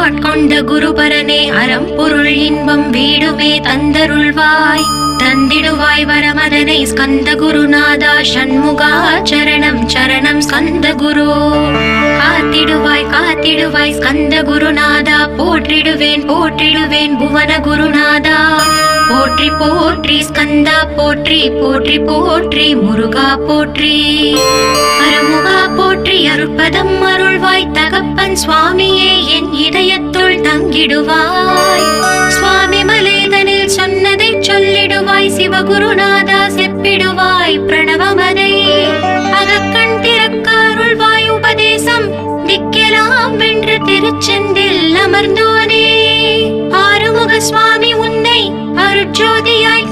ஆட்கொண்ட குருபரனே அறம் பொருள் இன்பம் வீடுமே தந்தருள்வாய் தந்திடுவாய் வரமதனை ஸ்கந்த குருநாதா ஷண்முகா சரணம் சரணம் ஸ்கந்த குரு காத்திடுவாய் காத்திடுவாய் ஸ்கந்த குருநாதா போற்றிடுவேன் போற்றிடுவேன் புவன குருநாதா போற்றி போற்றி ஸ்கந்தா போற்றி போற்றி போற்றி முருகா போற்றி அருமுகா போற்றி அருட்பதம் அருள்வாய் தகப்பன் சுவாமியே என் இதயத்துள் தங்கிடுவாய் சுவாமி மலேதனில் சொன்னதை சொல்லிடுவாய் சிவகுருநாதா செப்பிடுவாய் பிரணவமதை அகக்கண் திறக்க அருள்வாய் உபதேசம் திக்கெல்லாம் வென்று திருச்செந்தில் அமர்ந்தோனே ஆறுமுக சுவாமி உன்னை அருட்ஜோதியாய்